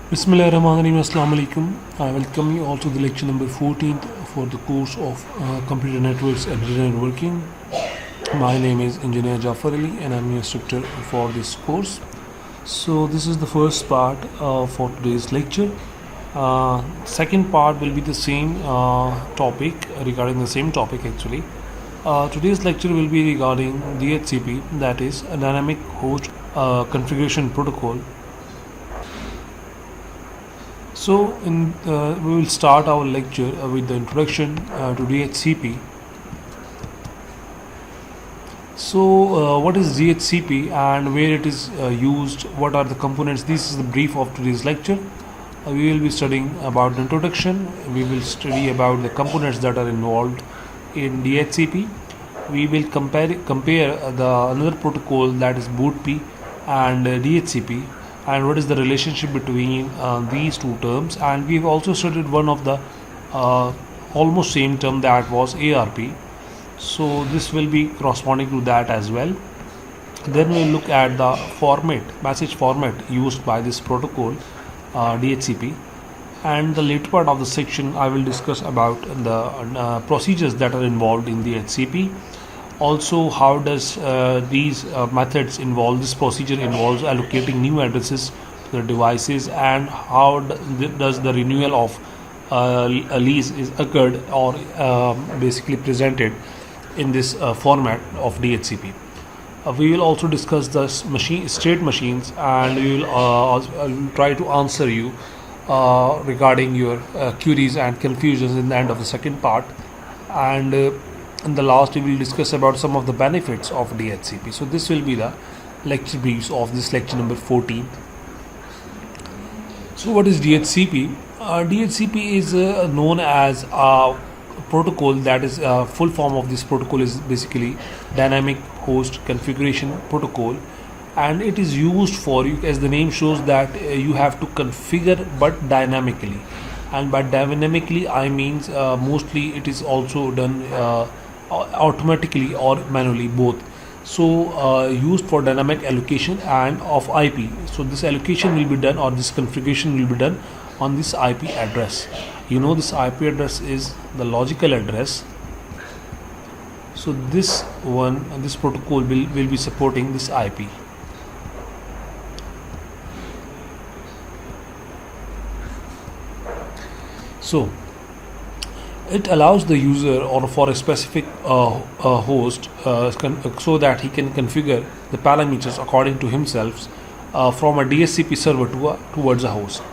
Bismillahirrahmanirrahim. Assalamu alaikum. I welcome you all to the lecture number 14th for the course of Computer Networks and Data Networking. My name is Engineer Jafar Ali and I'm your instructor for this course. So this is the first part for today's lecture. Second part will be the same topic, regarding the same topic actually. Today's lecture will be regarding DHCP, that is a Dynamic Host Configuration Protocol. So, we will start our lecture with the introduction to DHCP. So, what is DHCP and where it is used? What are the components? This is the brief of today's lecture. We will be studying about the introduction. We will study about the components that are involved in DHCP. We will compare the another protocol, that is BOOTP and DHCP, and what is the relationship between these two terms. And we've also studied one of the almost same term, that was ARP. So this will be corresponding to that as well. Then we'll look at the message format used by this protocol, DHCP. And the later part of the section I will discuss about the procedures that are involved in DHCP. Also, how does these methods involve, this procedure involves allocating new addresses to the devices, and how does the renewal of a lease is occurred or basically presented in this format of DHCP. We will also discuss the state machines, and we will try to answer you regarding your queries and confusions in the end of the second part. And in the last, we will discuss about some of the benefits of DHCP. So this will be the lecture briefs of this lecture number 14. So what is DHCP? DHCP is known as a protocol, that is full form of this protocol is basically Dynamic Host Configuration Protocol, and it is used for, you as the name shows, that you have to configure but dynamically. And by dynamically I means mostly it is also done automatically or manually, both. So used for dynamic allocation and of IP. So this allocation will be done, or this configuration will be done on this IP address. This IP address is the logical address. So this protocol will be supporting this IP. So it allows the user, or for a specific host, so that he can configure the parameters according to himself from a DHCP server towards a host.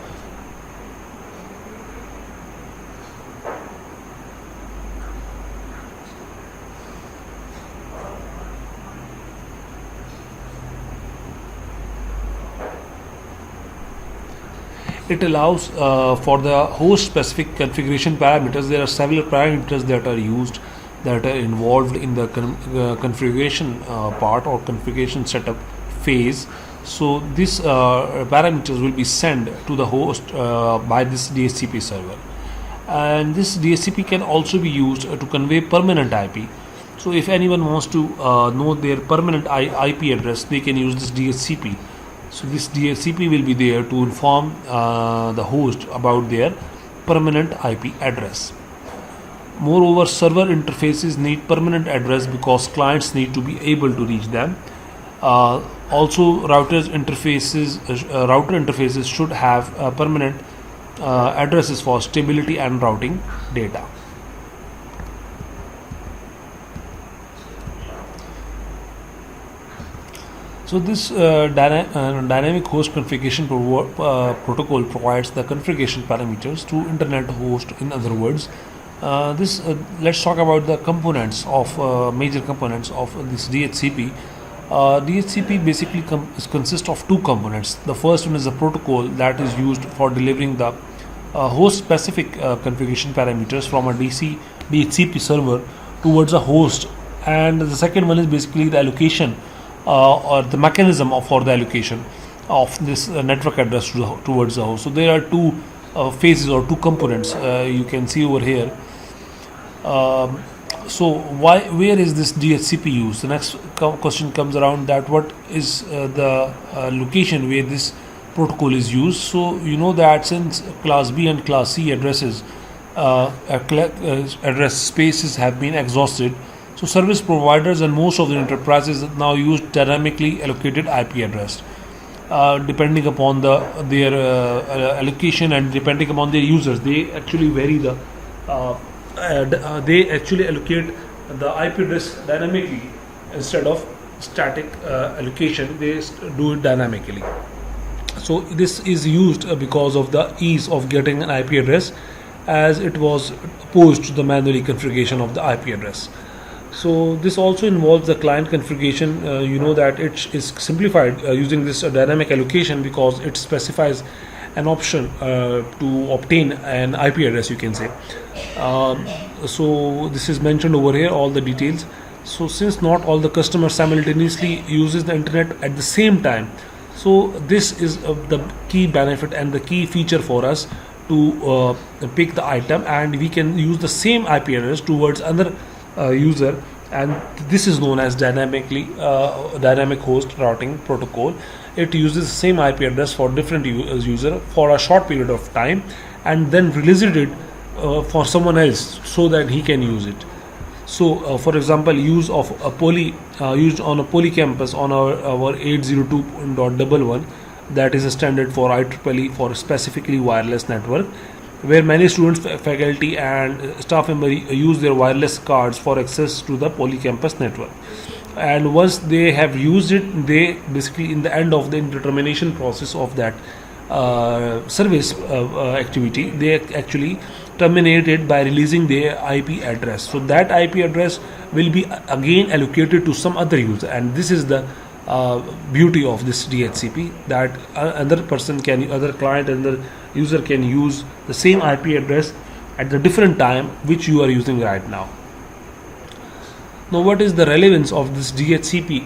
It allows for the host specific configuration parameters. There are several parameters that are used, that are involved in the configuration part or configuration setup phase. So these parameters will be sent to the host by this DHCP server, and this DHCP can also be used to convey permanent IP. So if anyone wants to know their permanent IP address, they can use this DHCP. So this DHCP will be there to inform the host about their permanent IP address. Moreover, server interfaces need permanent address because clients need to be able to reach them. Also, router interfaces should have permanent addresses for stability and routing data. So this dynamic host configuration protocol provides the configuration parameters to internet host. In other words, let's talk about the components of major components of this DHCP. DHCP basically consists of two components. The first one is a protocol that is used for delivering the host specific configuration parameters from a DHCP server towards a host, and the second one is basically the allocation or the mechanism for the allocation of this network address towards the host. So there are two phases or two components you can see over here. So where is this DHCP used? The next question comes around, that what is the location where this protocol is used. So you know that since class B and class C addresses address spaces have been exhausted, so service providers and most of the enterprises now use dynamically allocated IP address. Depending upon their allocation and depending upon their users, they actually vary they actually allocate the IP address dynamically instead of static allocation. They do it dynamically. So this is used because of the ease of getting an IP address, as it was opposed to the manually configuration of the IP address. So this also involves the client configuration. You know that it is simplified using this dynamic allocation because it specifies an option to obtain an IP address, you can say. So this is mentioned over here, all the details. So since not all the customers simultaneously uses the internet at the same time, so this is the key benefit and the key feature for us to pick the item, and we can use the same IP address towards another user, and this is known as dynamic host routing protocol. It uses the same IP address for different user for a short period of time, and then releases it for someone else so that he can use it. So, for example, use of a poly used on a poly campus on our 802.11, that is a standard for IEEE for specifically wireless network, where many students, faculty, and staff members use their wireless cards for access to the poly campus network. And once they have used it, they basically in the end of the determination process of that service activity, they actually terminate it by releasing their IP address. So that IP address will be again allocated to some other user, and this is the beauty of this DHCP, that other client, another user can use the same IP address at the different time which you are using right now. Now, what is the relevance of this DHCP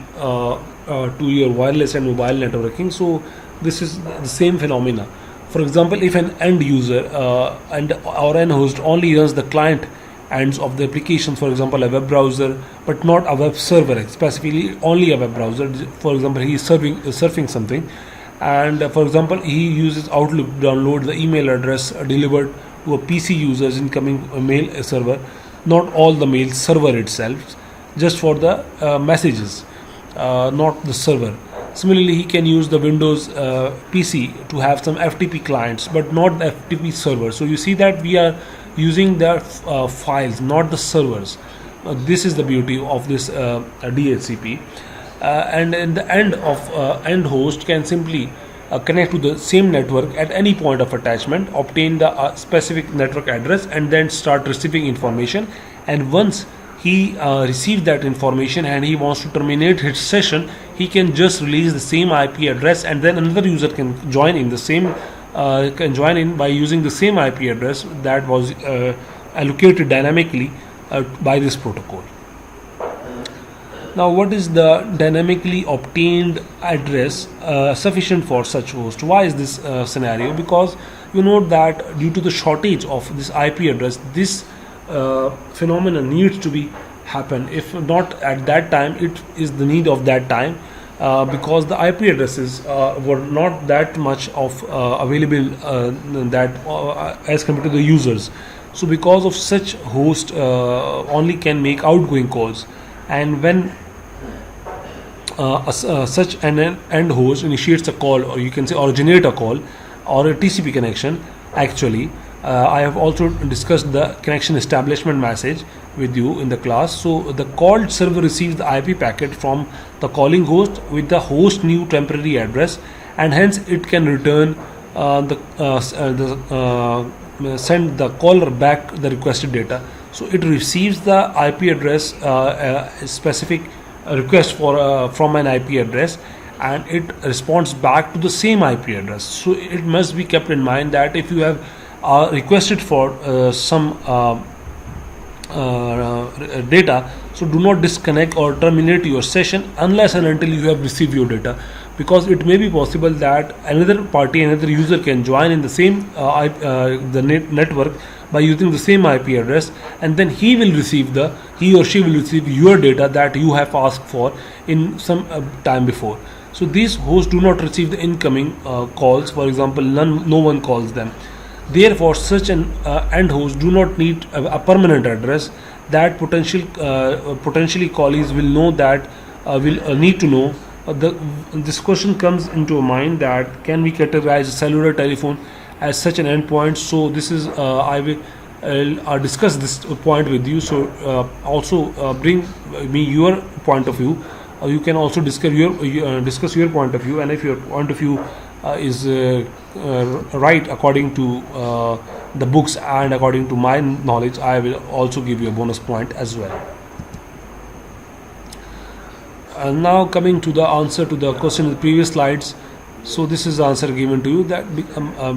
to your wireless and mobile networking? So this is the same phenomena. For example, if an end user or an host only runs the client ends of the application, for example a web browser but not a web server, specifically only a web browser. For example, he is surfing something, and for example he uses Outlook to download the email address delivered to a PC user's incoming mail server, not all the mail server itself, just for the messages, not the server. Similarly, he can use the Windows PC to have some FTP clients but not the FTP server. So you see that we are using the files, not the servers. This is the beauty of this DHCP. And in the end of end host can simply connect to the same network at any point of attachment, obtain the specific network address, and then start receiving information. And once he receives that information and he wants to terminate his session, he can just release the same IP address, and then another user can join in by using the same IP address that was allocated dynamically by this protocol. Now, what is the dynamically obtained address sufficient for such host? Why is this scenario? Because you know that due to the shortage of this IP address, this phenomenon needs to be happen. If not at that time, it is the need of that time, because the IP addresses were not that much of available as compared to the users. So because of such, host only can make outgoing calls, and when such an end host initiates a call, or you can say originate a call or a TCP connection, actually I have also discussed the connection establishment message with you in the class. So the called server receives the IP packet from the calling host with the host new temporary address, and hence it can return send the caller back the requested data. So it receives the IP address specific request for from an IP address, and it responds back to the same IP address. So it must be kept in mind that if you have requested for some data, so do not disconnect or terminate your session unless and until you have received your data, because it may be possible that another party, another user can join in the same network by using the same IP address, and then he or she will receive your data that you have asked for in some time before. So these hosts do not receive the incoming calls. For example, no one calls them. Therefore, such an end host do not need a permanent address. That potentially callees will know that will need to know. This question comes into mind that can we categorize a cellular telephone as such an endpoint? So this is I will I'll discuss this point with you. So also bring me your point of view. You can also discuss your point of view, and if your point of view is right according to the books and according to my knowledge, I will also give you a bonus point as well. And now coming to the answer to the question in the previous slides. So this is the answer given to you that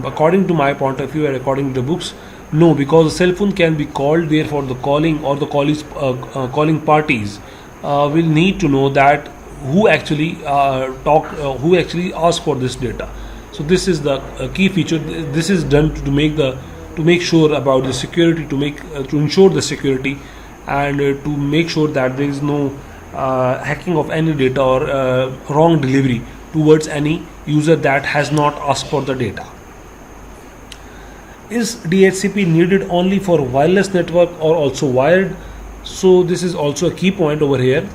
according to my point of view and according to the books, no, because the cell phone can be called. Therefore, the calling or the calling parties will need to know that who actually asked for this data. So this is the key feature. This is done to make sure about the security, to ensure the security, and to make sure that there is no hacking of any data or wrong delivery towards any user that has not asked for the data. Is DHCP needed only for wireless network or also wired? So this is also a key point over here.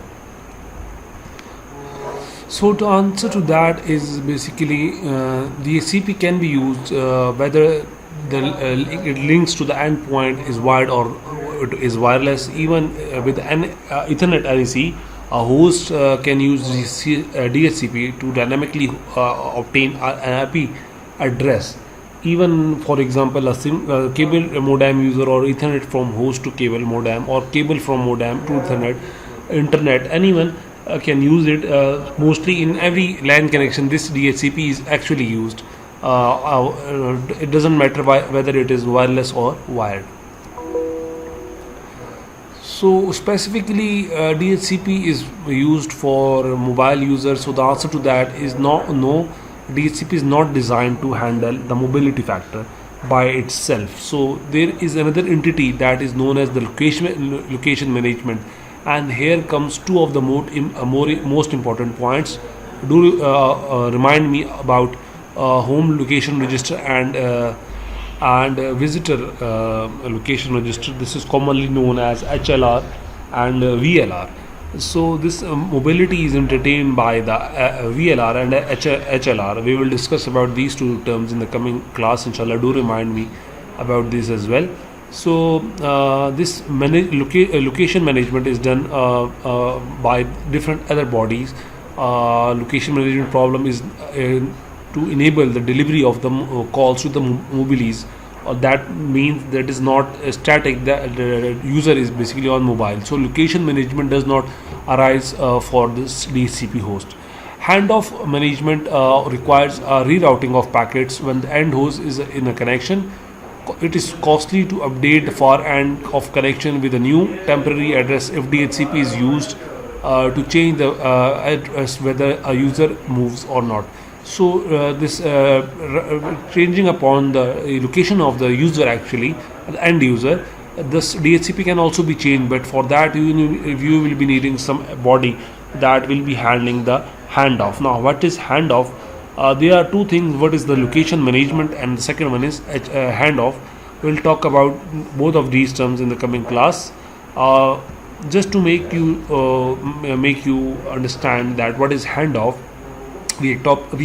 So to answer to that is basically DHCP can be used whether it links to the endpoint is wired or it is wireless. Even with an Ethernet NEC, a host can use DHCP to dynamically obtain an IP address. Even for example, a cable modem user or Ethernet from host to cable modem or cable from modem to Ethernet, internet, anyone can use it. Mostly in every LAN connection, this DHCP is actually used. It doesn't matter whether it is wireless or wired. So specifically, DHCP is used for mobile users. So the answer to that is no. DHCP is not designed to handle the mobility factor by itself. So there is another entity that is known as the location management, and here comes two of the most important points. Do remind me about home location register and visitor location register. This is commonly known as HLR and VLR. So this mobility is entertained by the VLR and HLR. We will discuss about these two terms in the coming class, inshallah. Do remind me about this as well. So this location management is done by different other bodies. Location management problem is to enable the delivery of the calls to the mobiles. That means that is not static. The user is basically on mobile. So location management does not arise for this DHCP host. Handoff management requires rerouting of packets when the end host is in a connection. It is costly to update the far end of connection with a new temporary address if DHCP is used to change the address whether a user moves or not. So this changing upon the location of the user, actually the end user, this DHCP can also be changed, but for that you will be needing some body that will be handling the handoff. Now what is handoff? There are two things. What is the location management, and the second one is handoff. We'll talk about both of these terms in the coming class. Just to make you understand that what is handoff, we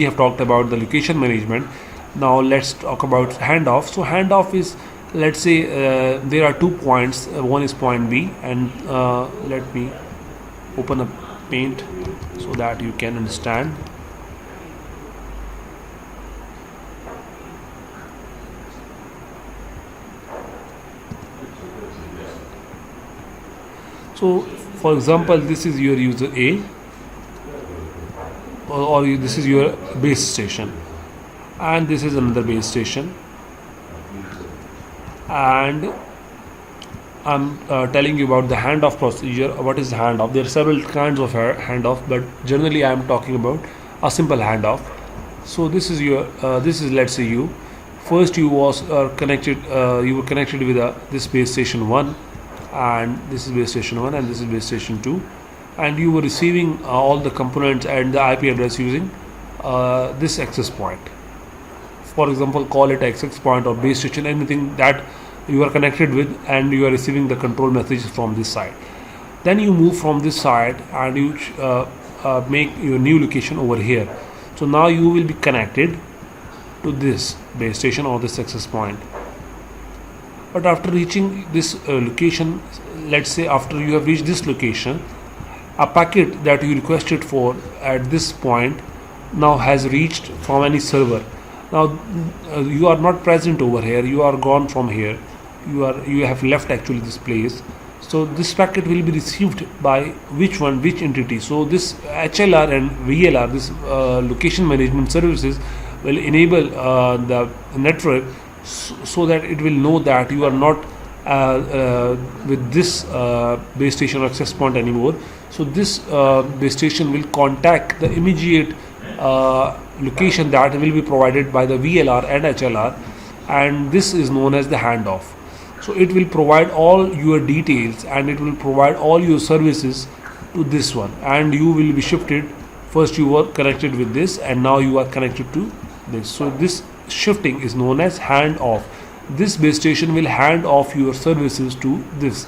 have talked about the location management. Now let's talk about handoff. So handoff is, let's say there are 2 points. One is point B, and let me open a paint so that you can understand. So for example, this is your user A, or this is your base station, and this is another base station, and I'm telling you about the handoff procedure. What is handoff? There are several kinds of handoff, but generally I am talking about a simple handoff. So this is your let's say you first you was connected you were connected with this base station 1, and this is base station 1, and this is base station 2, and you were receiving all the components and the IP address using this access point. For example, call it access point or base station, anything that you are connected with, and you are receiving the control messages from this side. Then you move from this side and you make your new location over here. So now you will be connected to this base station or this access point. But after reaching this location, let's say after you have reached this location, a packet that you requested for at this point now has reached from any server. Now you are not present over here, you are gone from here, you have left actually this place. So this packet will be received by which entity? So this HLR and VLR, this location management services, will enable the network so that it will know that you are not with this base station or access point anymore. So this base station will contact the immediate location that will be provided by the VLR and HLR, and this is known as the handoff. So it will provide all your details and it will provide all your services to this one, and you will be shifted. First you were connected with this and now you are connected to this. So this shifting is known as handoff. This base station will hand off your services to this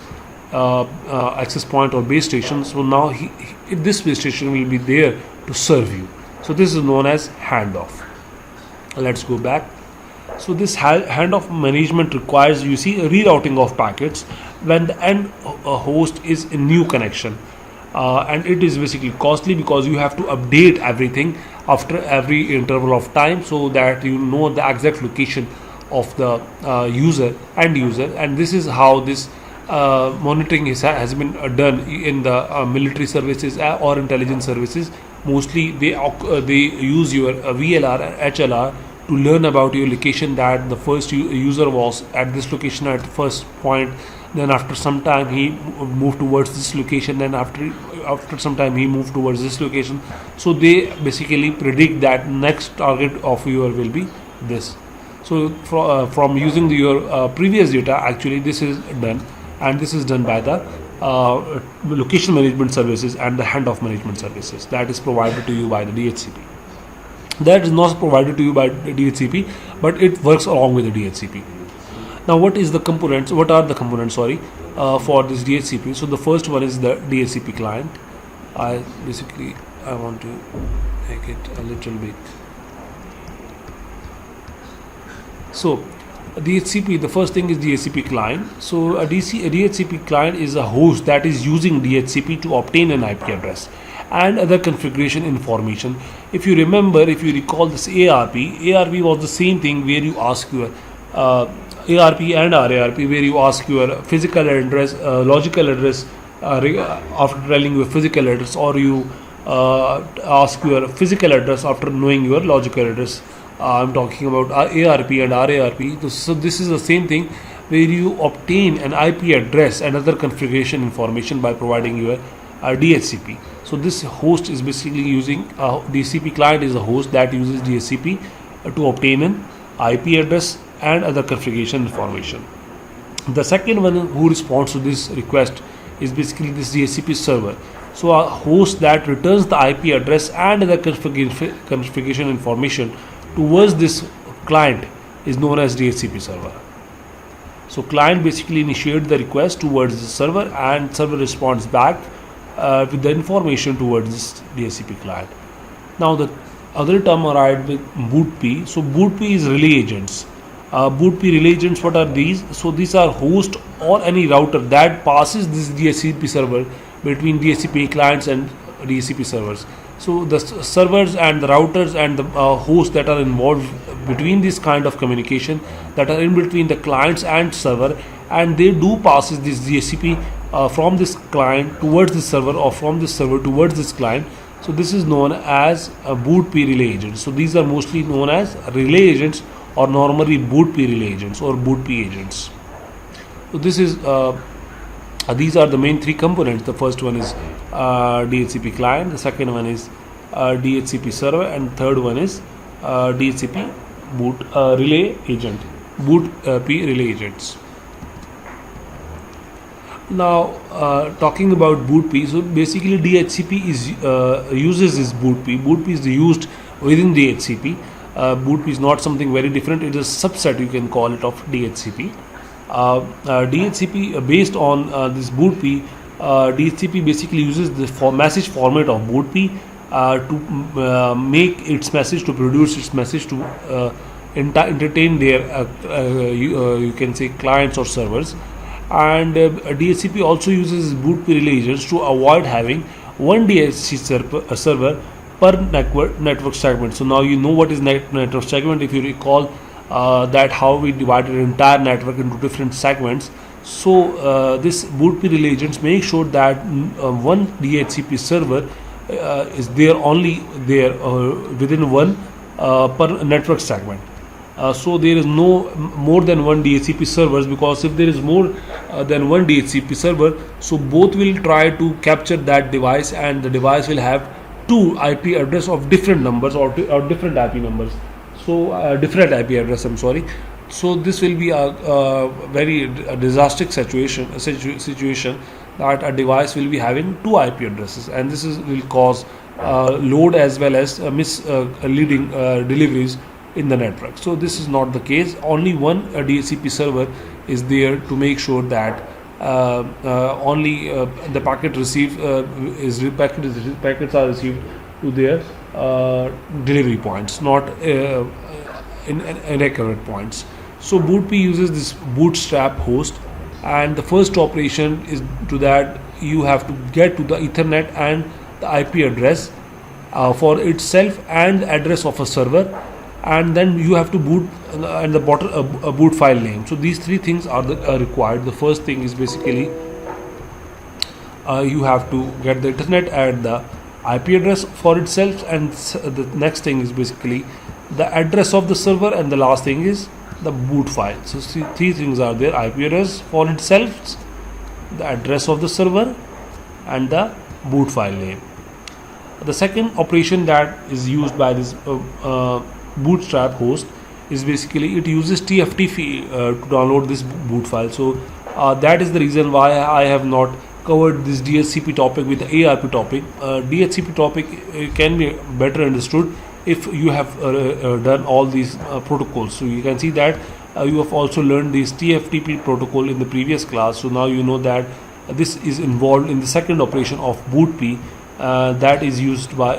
access point or base station. So now this base station will be there to serve you. So this is known as handoff. Let's go back. So this handoff management requires, you see, a rerouting of packets when the end host is a new connection, and it is basically costly because you have to update everything after every interval of time so that you know the exact location of the user, and this is how this monitoring has been done in the military services or intelligence services. Mostly they use your VLR and HLR to learn about your location, that the first user was at this location at the first point, then after some time he moved towards this location, then after some time he moved towards this location. So they basically predict that next target of your will be this. So from using your previous data, actually this is done, and this is done by the location management services and the handoff management services that is provided to you by the DHCP. That is not provided to you by the DHCP, but it works along with the DHCP. Now what are the components for this DHCP? So the first one is the DHCP client. I want to make it a little bit. So DHCP, the first thing is DHCP client. So a DHCP client is a host that is using DHCP to obtain an IP address and other configuration information. If you recall this ARP was the same thing where you ask your ARP and RARP, where you ask your physical address, logical address after telling your physical address, or you ask your physical address after knowing your logical address. I'm talking about ARP and RARP. So this is the same thing where you obtain an IP address and other configuration information by providing your DHCP. So this host is basically using DHCP client is a host that uses DHCP to obtain an IP address and other configuration information. The second one who responds to this request is basically this DHCP server. So a host that returns the IP address and other configuration information towards this client is known as DHCP server. So client basically initiates the request towards the server, and server responds back with the information towards this DHCP client. Now the other term arrived with BOOTP. So BOOTP is relay agents. BOOTP relay agents, what are these? So these are host or any router that passes this DHCP server between DHCP clients and DHCP servers. So the servers and the routers and the hosts that are involved between this kind of communication, that are in between the clients and server, and they do passes this DHCP from this client towards this server, or from this server towards this client. So this is known as a BOOTP relay agent. So these are mostly known as relay agents, or normally BOOTP relay agents or BOOTP agents. So this is these are the main three components. The first one is DHCP client, the second one is DHCP server, and third one is DHCP relay agent, BOOTP relay agents. Now, talking about BootP, so basically DHCP is uses this BootP. BootP is used within DHCP. BootP is not something very different. It is a subset, you can call it, of DHCP. DHCP based on this BootP. DHCP basically uses the message format of BootP to make its message, to produce its message, to entertain their you can say clients or servers. And DHCP also uses BootP relations to avoid having one DHCP server per network segment. So now you know what is network segment. If you recall that how we divided entire network into different segments. So this BootP relations make sure that one DHCP server is there only there within one per network segment. So there is no more than one DHCP servers, because if there is more than one DHCP server, so both will try to capture that device, and the device will have two IP address of different numbers, or different IP numbers. So different IP address, I'm sorry. So this will be a very disastrous situation that a device will be having two IP addresses, and this will cause load as well as misleading deliveries in the network. So this is not the case. Only one DHCP server is there to make sure that only the packet received packets are received to their delivery points, not inaccurate points. So BootP uses this bootstrap host, and the first operation is to that you have to get to the Ethernet and the IP address for itself and the address of a server, and then you have to boot and the bottom a boot file name. So these three things are required. The first thing is basically you have to get the Ethernet and the IP address for itself, and the next thing is basically the address of the server, and the last thing is the boot file. So three things are there: IP address for itself, the address of the server, and the boot file name. The second operation that is used by this bootstrap host is basically it uses TFTP to download this boot file. So that is the reason why I have not covered this DHCP topic with the ARP topic. DHCP topic can be better understood if you have done all these protocols. So you can see that you have also learned this TFTP protocol in the previous class. So now you know that this is involved in the second operation of BootP that is used by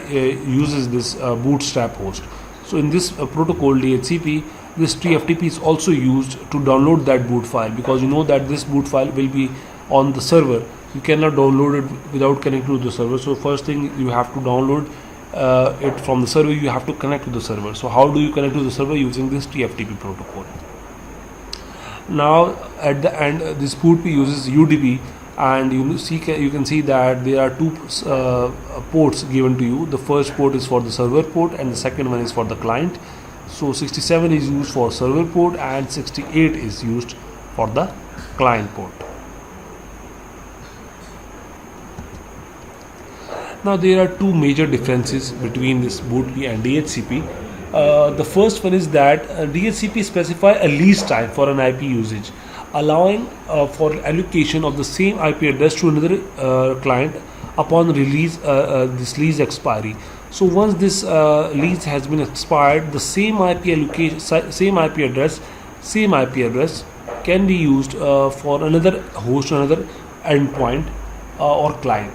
uses this bootstrap host. So in this protocol DHCP, this TFTP is also used to download that boot file, because you know that this boot file will be on the server. You cannot download it without connecting to the server. So first thing, you have to download it from the server. You have to connect to the server. So how do you connect to the server? Using this TFTP protocol. Now at the end, this BootP uses UDP, and you can see that there are two ports given to you. The first port is for the server port, and the second one is for the client. So 67 is used for server port, and 68 is used for the client port. Now there are two major differences between this BootP and DHCP. The first one is that DHCP specify a lease time for an IP usage, allowing for allocation of the same IP address to another client upon release this lease expiry. So once this lease has been expired, the same IP allocation, same IP address can be used for another host, another endpoint or client.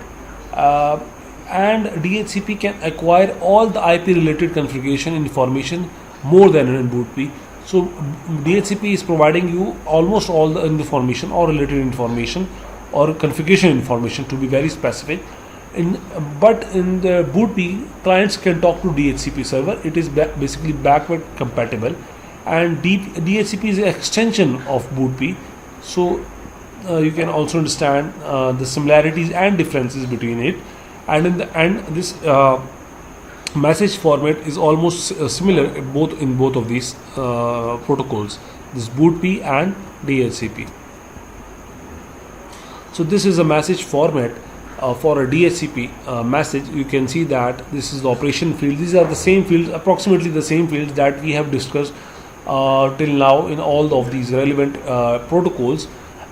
And DHCP can acquire all the IP related configuration information more than in BootP. So DHCP is providing you almost all the information or related information or configuration information, to be very specific. But in the BootP, clients can talk to DHCP server. It is basically backward compatible, and DHCP is an extension of BootP. So you can also understand the similarities and differences between it. And in the end, this message format is almost similar in both of these protocols, this BootP and DHCP. So this is a message format for a DHCP message. You can see that this is the operation field. These are the same fields, approximately the same fields that we have discussed till now in all of these relevant protocols.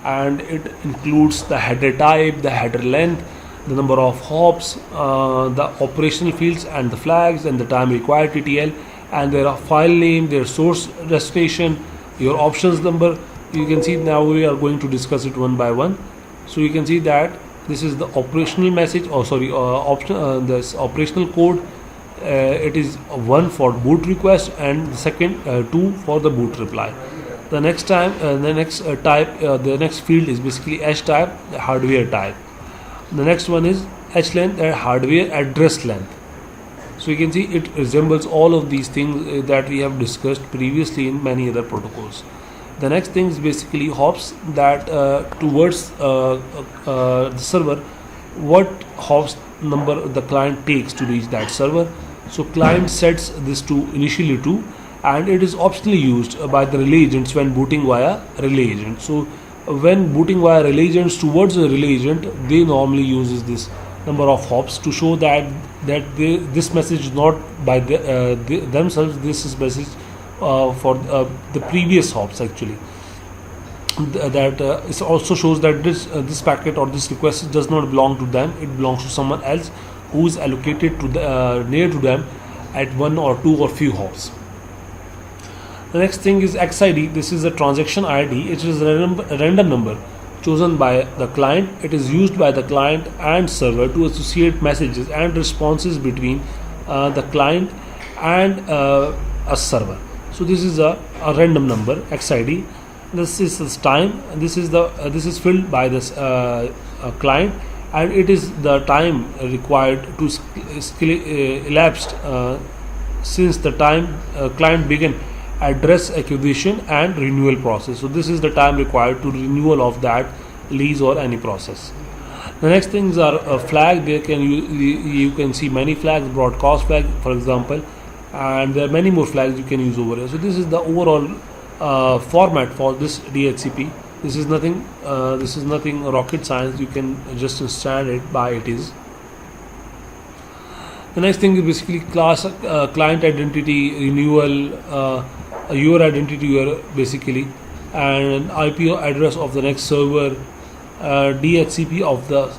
and it includes the header type, the header length, the number of hops, the operational fields and the flags, and the time required TTL, and their file name, their source destination, your options number. You can see now we are going to discuss it one by one. So you can see that this is the operational message, this operational code. It is one for boot request and the second two for the boot reply. The next field is basically H type, the hardware type. The next one is H length and hardware address length. So you can see it resembles all of these things that we have discussed previously in many other protocols. The next thing is basically hops, that towards the server, what hops number the client takes to reach that server. So client sets this to initially 2, and it is optionally used by the relay agents when booting via relay agent. So when booting via relay agents towards the relay agent, they normally uses this number of hops to show that this message is not by themselves. This is message for the previous hops actually. That it also shows that this packet or this request does not belong to them. It belongs to someone else who is allocated to the near to them at 1 or 2 or few hops. The next thing is XID. This is a transaction ID. It is a random number chosen by the client. It is used by the client and server to associate messages and responses between the client and a server. So this is a random number, XID. This is the time. This is filled by this client, and it is the time required to elapsed since the time client began address acquisition and renewal process. So this is the time required to renewal of that lease or any process. The next things are a flag. There you can see many flags, broadcast flag for example, and there are many more flags you can use over here. So this is the overall format for this DHCP. This is nothing rocket science. You can just understand it by it is. The next thing is basically client identity, renewal, your identity, basically, and IP address of the next server, DHCP of the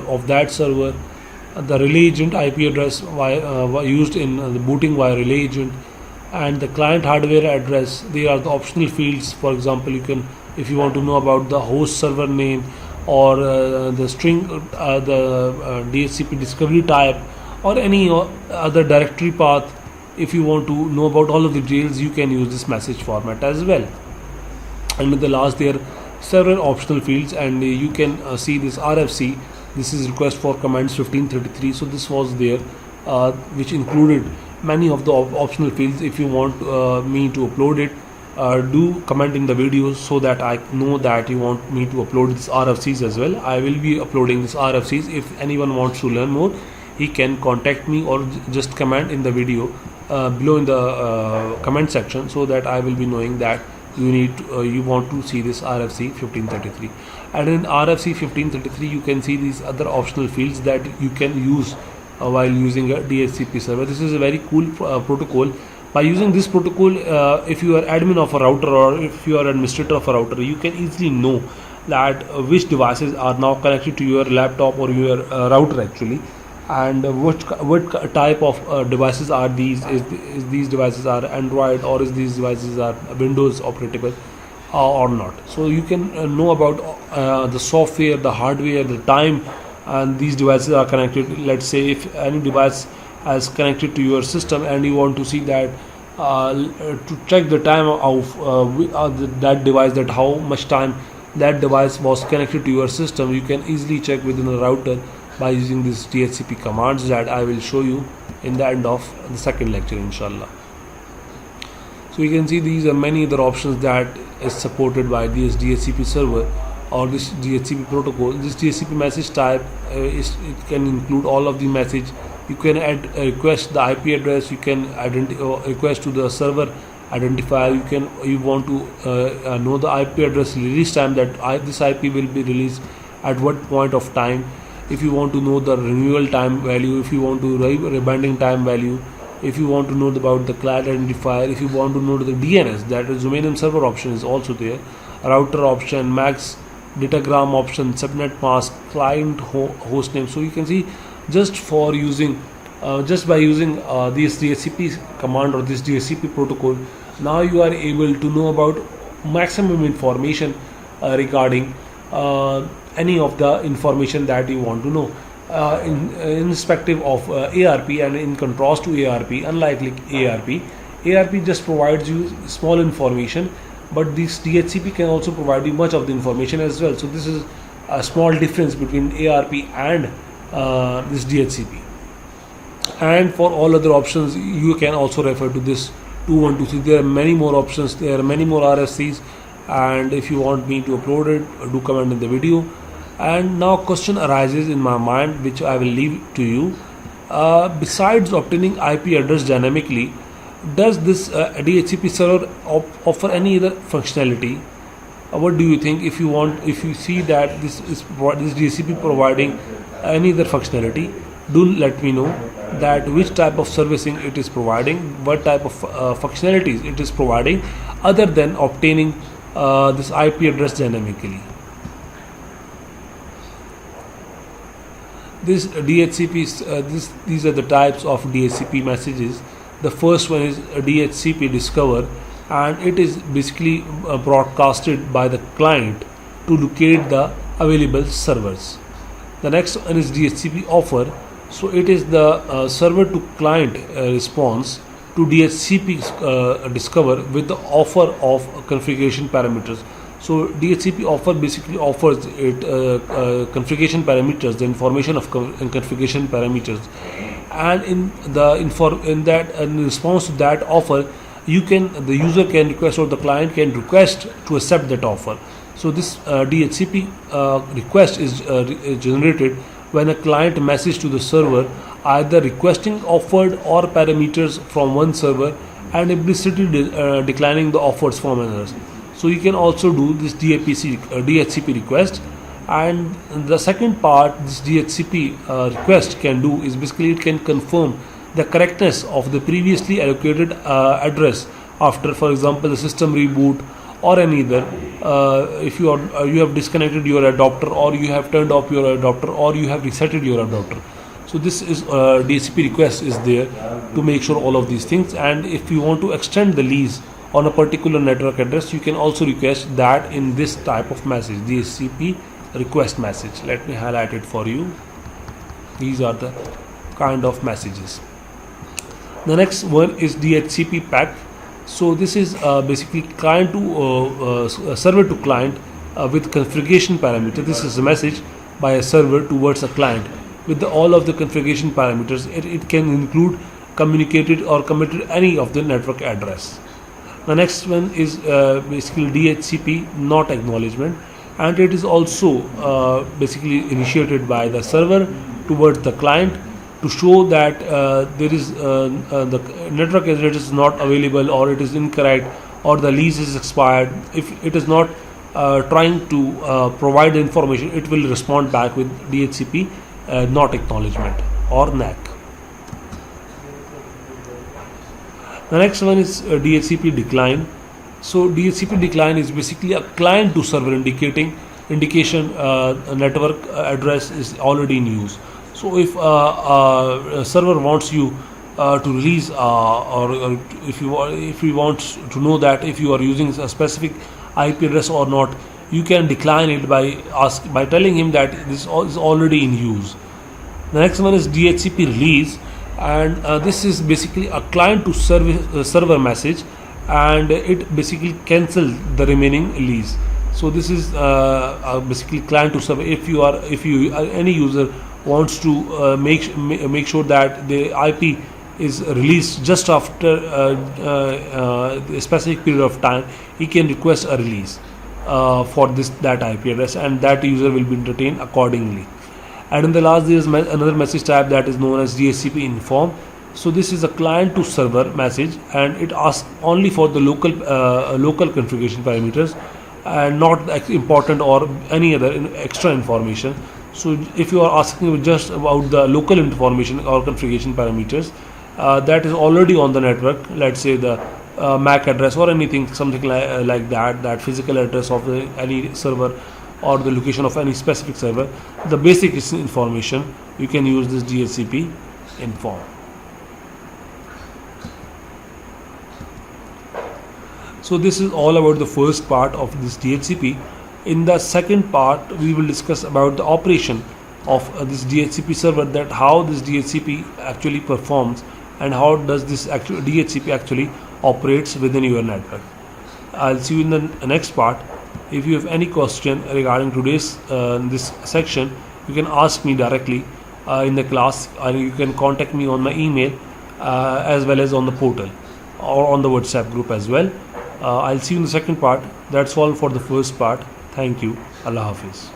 of that server, the relay agent IP address used in the booting via relay agent, and the client hardware address. They are the optional fields. For example, you can, if you want to know about the host server name or the string, the DHCP discovery type, or any other directory path. If you want to know about all of the details, you can use this message format as well. And with the last, there are several optional fields, and you can see this RFC. This is request for commands 1533. So this was there, which included many of the optional fields. If you want me to upload it, do comment in the videos so that I know that you want me to upload these RFCs as well. I will be uploading these RFCs. If anyone wants to learn more, he can contact me or just comment in the video below in the comment section, so that I will be knowing that you want to see this RFC 1533. And in RFC 1533 you can see these other optional fields that you can use while using a DHCP server. This is a very cool protocol. By using this protocol, if you are admin of a router or if you are administrator of a router, you can easily know that which devices are now connected to your laptop or your router actually, and what type of devices are these. Is these devices are Android, or is these devices are Windows operatable or not. So you can know about the software, the hardware, the time, and these devices are connected. Let's say if any device has connected to your system and you want to see that to check the time of that device, that how much time that device was connected to your system, you can easily check within a router by using these DHCP commands that I will show you in the end of the second lecture, inshallah. So you can see these are many other options that is supported by this DHCP server or this DHCP protocol. This DHCP message type it can include all of the message. You can add request the IP address. You can request to the server identifier. You want to know the IP address release time, that this IP will be released at what point of time. If you want to know the renewal time value, if you want to rebinding time value, if you want to know about the client identifier, if you want to know the DNS, that is domain name server option is also there. router option, max datagram option, subnet mask, client host name. So you can see just for using just by using this DHCP command or this DHCP protocol, now you are able to know about maximum information regarding any of the information that you want to know in respective of ARP. And in contrast to ARP, unlike ARP just provides you small information, but this DHCP can also provide you much of the information as well. So this is a small difference between ARP and this DHCP. And for all other options you can also refer to this 2123. There are many more options, there are many more RFCs, and if you want me to upload it, do comment in the video. And now question arises in my mind, which I will leave to you. Besides obtaining IP address dynamically, does this DHCP server offer any other functionality? What do you think? If you see that this DHCP providing any other functionality, do let me know that which type of servicing it is providing, what type of functionalities it is providing other than obtaining this IP address dynamically. This DHCP, these are the types of DHCP messages. The first one is DHCP discover, and it is basically broadcasted by the client to locate the available servers. The next one is DHCP offer. So it is the server to client response to DHCP discover with the offer of configuration parameters. So DHCP offer basically offers it configuration parameters, the information of configuration parameters, and in response to that offer, the user can request, or the client can request to accept that offer. So this DHCP request is generated when a client message to the server either requesting offered or parameters from one server and implicitly declining the offers from another. So you can also do this DHCP request. And the second part this DHCP request can do is basically it can confirm the correctness of the previously allocated address after, for example, the system reboot or any other. If you have disconnected your adapter, or you have turned off your adapter, or you have resetted your adapter. So this is DHCP request is there to make sure all of these things. And if you want to extend the lease on a particular network address, you can also request that in this type of message, DHCP request message. Let me highlight it for you. These are the kind of messages. The next one is DHCP pack. So this is basically client to server to client with configuration parameter. This is a message by a server towards a client with all of the configuration parameters. It can include communicated or committed any of the network address. The next one is basically DHCP not acknowledgement, and it is also basically initiated by the server towards the client to show that there is the network address is not available, or it is incorrect, or the lease is expired. If it is not trying to provide information, it will respond back with DHCP not acknowledgement or NAC. The next one is DHCP decline. So DHCP decline is basically a client to server indication a network address is already in use. So if a server wants you to release, or if you want to know that if you are using a specific IP address or not, you can decline it by telling him that this is already in use. The next one is DHCP release, and this is basically a client to server message, and it basically cancels the remaining lease. So this is basically client to server. If any user wants to make sure that the IP is released just after a specific period of time, he can request a release for that IP address, and that user will be entertained accordingly. And in the last, there is another message type that is known as DHCP inform. So this is a client to server message, and it asks only for the local configuration parameters and not important or any other extra information. So if you are asking just about the local information or configuration parameters that is already on the network, let's say the MAC address or anything, something like that physical address of any server or the location of any specific server, the basic information you can use this DHCP inform. So this is all about the first part of this DHCP. In the second part, we will discuss about the operation of this DHCP server, that how this DHCP actually performs and how does this actual DHCP actually operates within your network. I'll see you in the next part. If you have any question regarding today's this section, you can ask me directly in the class, or you can contact me on my email as well as on the portal or on the WhatsApp group as well. I'll see you in the second part. That's all for the first part. Thank you. Allah Hafiz.